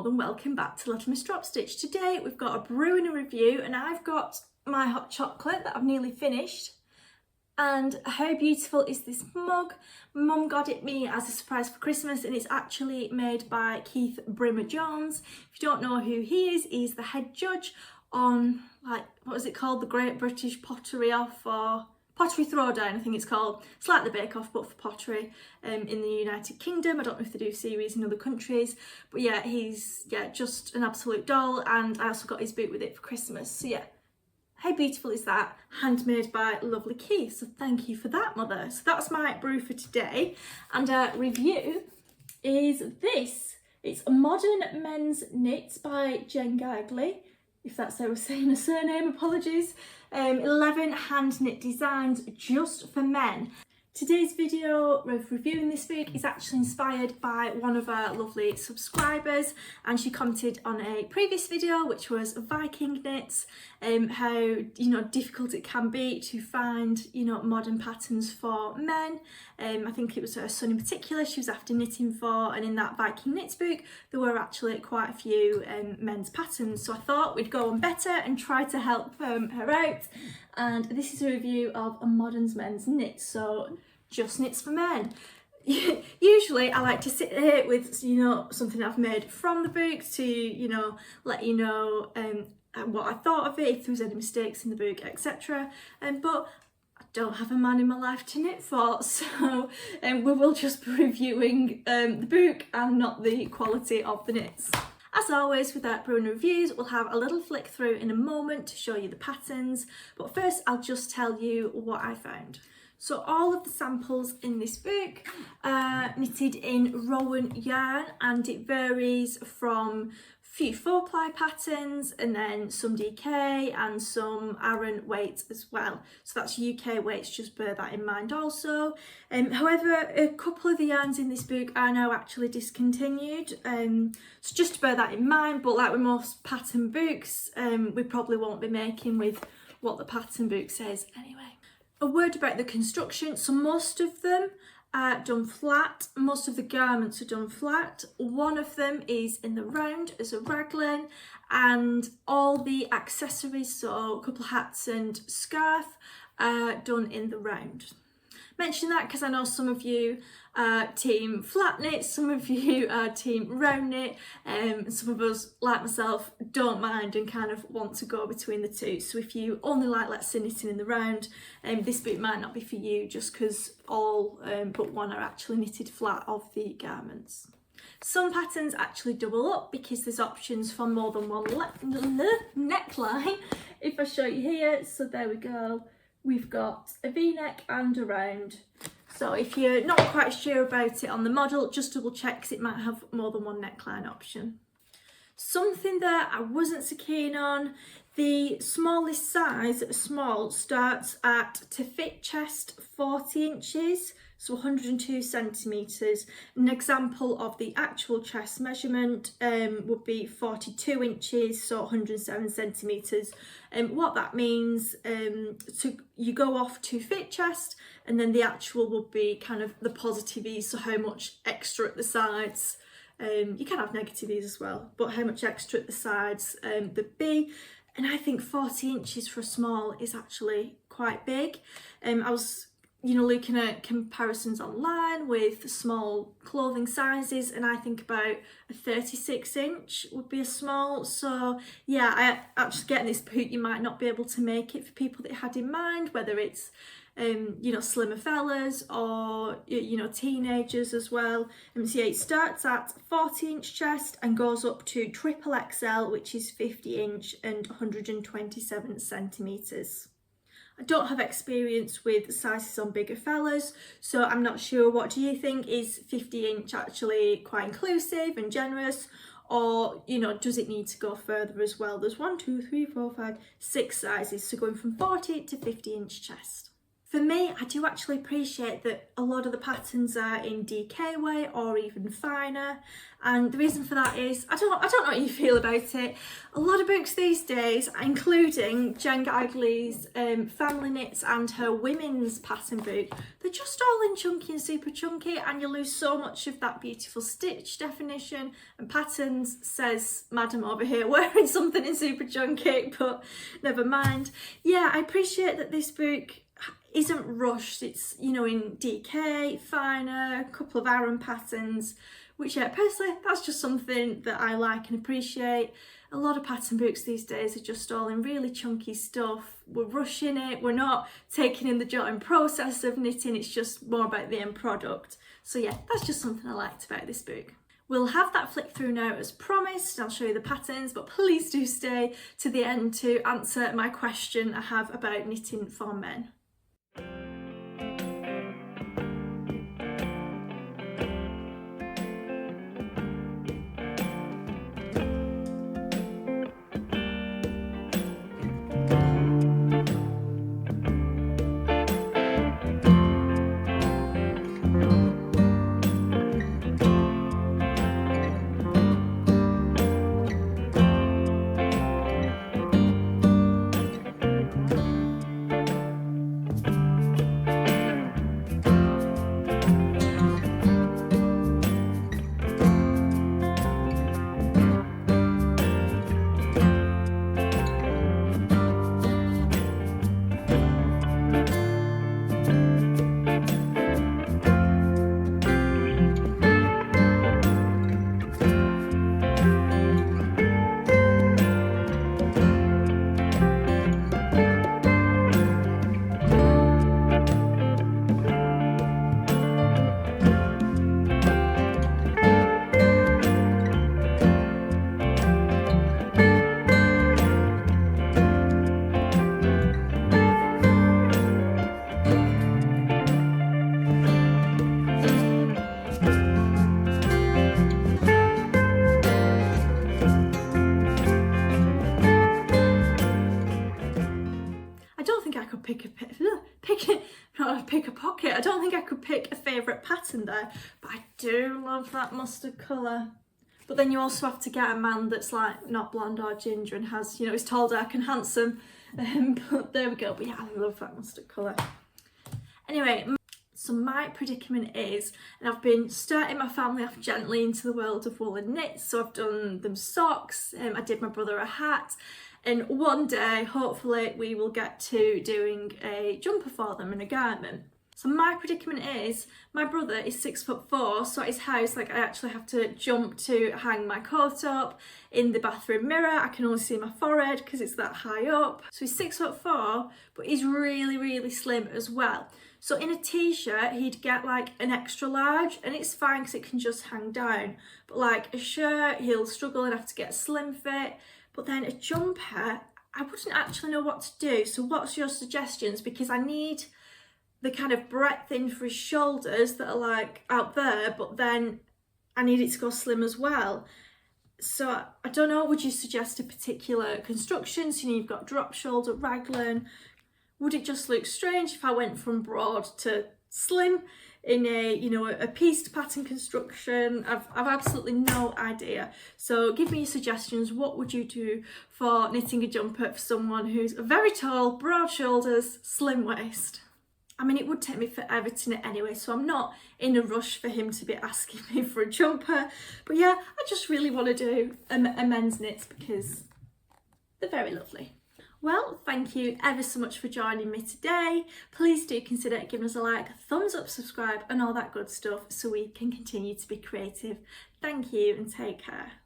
than welcome back to Little Miss Drop Stitch. Today we've got a Brew A review and I've got my hot chocolate that I've nearly finished. And how beautiful is this mug? Mum got it me as a surprise for Christmas, and it's actually made by Keith Brimmer-Jones. If you don't know who he is, he's the head judge on, like, what is it called? The Great British Pottery Off, or Pottery Throwdown, I think it's called. It's like the Bake Off but for pottery in the United Kingdom. I don't know if they do series in other countries, but yeah, he's just an absolute doll, and I also got his boot with it for Christmas. So yeah, how beautiful is that? Handmade by lovely Keith, so thank you for that, Mother. So that's my brew for today, and our review is this. It's Modern Men's Knits by Jen Gagley, if that's how we're saying her surname, apologies. 11 hand knit designs just for men. Today's video of reviewing this book is actually inspired by one of our lovely subscribers, and she commented on a previous video which was Viking knits, how difficult it can be to find modern patterns for men. I think it was her son in particular she was after knitting for, and in that Viking knits book there were actually quite a few men's patterns, so I thought we'd go on better and try to help her out. And this is a review of a Modern Men's Knit, so just knits for men. Usually I like to sit here with something I've made from the book to let you know what I thought of it, if there was any mistakes in the book, etc. But I don't have a man in my life to knit for, so we will just be reviewing the book and not the quality of the knits. As always with our Brew A reviews, we'll have a little flick through in a moment to show you the patterns, but first I'll just tell you what I found. So all of the samples in this book are knitted in Rowan yarn, and it varies from a few 4-ply patterns and then some DK and some Aran weight as well. So that's UK weights, just bear that in mind also. However, a couple of the yarns in this book are now actually discontinued, so just to bear that in mind. But like with most pattern books, we probably won't be making with what the pattern book says anyway. A word about the construction. So most of them are done flat, most of the garments are done flat. One of them is in the round as a raglan, and all the accessories, so a couple of hats and scarf, are done in the round. Mention that because I know some of you are team flat knit, some of you are team round knit, and some of us, like myself, don't mind and kind of want to go between the two. So if you only like, let's say, knitting in the round, this book might not be for you, just because all but one are actually knitted flat of the garments. Some patterns actually double up because there's options for more than one neckline. If I show you here, so there we go. We've got a V-neck and a round. So if you're not quite sure about it on the model, just double check because it might have more than one neckline option. Something that I wasn't so keen on, the smallest size, small, starts at to fit chest 40 inches, so 102 centimetres. An example of the actual chest measurement would be 42 inches, so 107 centimetres. What that means, so you go off to fit chest, and then the actual would be kind of the positive ease, so how much extra at the sides. You can have negative ease as well, but how much extra at the sides there'd be. And I think 40 inches for a small is actually quite big. I was looking at comparisons online with small clothing sizes, and I think about a 36 inch would be a small. So yeah, I actually getting this boot, you might not be able to make it for people that you had in mind, whether it's slimmer fellas or teenagers as well. So yeah, it starts at 40-inch chest and goes up to triple XL, which is 50-inch and 127 centimetres. I don't have experience with sizes on bigger fellas, so I'm not sure. What do you think? Is 50-inch actually quite inclusive and generous, or does it need to go further as well? There's 1, 2, 3, 4, 5, 6 sizes, so going from 40 to 50-inch chest. For me, I do actually appreciate that a lot of the patterns are in DK weight or even finer, and the reason for that is, I don't know what you feel about it. A lot of books these days, including Jen Geigley's Family Knits and her women's pattern book, they're just all in chunky and super chunky, and you lose so much of that beautiful stitch definition and patterns, says Madam over here wearing something in super chunky, but never mind. Yeah, I appreciate that this book isn't rushed. It's, you know, in DK, finer, a couple of Aran patterns, which, yeah, personally, that's just something that I like and appreciate. A lot of pattern books these days are just all in really chunky stuff. We're rushing it, we're not taking in the joy and process of knitting, it's just more about the end product. So yeah, that's just something I liked about this book. We'll have that flick through now as promised. I'll show you the patterns, but please do stay to the end to answer my question I have about knitting for men. Pick a pocket. I don't think I could pick a favourite pattern there, but I do love that mustard colour. But then you also have to get a man that's like not blonde or ginger and has, you know, is tall, dark and handsome. But there we go. But yeah, I love that mustard colour. Anyway, so my predicament is, and I've been starting my family off gently into the world of woolen knits. So I've done them socks, I did my brother a hat, and one day, hopefully, we will get to doing a jumper for them and a garment. So my predicament is, my brother is 6'4", so at his house, like I actually have to jump to hang my coat up. In the bathroom mirror, I can only see my forehead because it's that high up. So he's 6'4", but he's really, really slim as well. So in a t-shirt, he'd get like an extra large, and it's fine because it can just hang down. But like a shirt, he'll struggle and have to get a slim fit. But then a jumper, I wouldn't actually know what to do. So what's your suggestions? Because I need the kind of breadth in for his shoulders that are like out there, but then I need it to go slim as well. So I don't know, would you suggest a particular construction? So you've got drop shoulder raglan. Would it just look strange if I went from broad to slim in a, you know, a pieced pattern construction? I've absolutely no idea. So give me your suggestions. What would you do for knitting a jumper for someone who's very tall, broad shoulders, slim waist? I mean, it would take me forever to knit anyway, so I'm not in a rush for him to be asking me for a jumper. But yeah, I just really want to do a men's knits because they're very lovely. Well, thank you ever so much for joining me today. Please do consider giving us a like, a thumbs up, subscribe and all that good stuff so we can continue to be creative. Thank you and take care.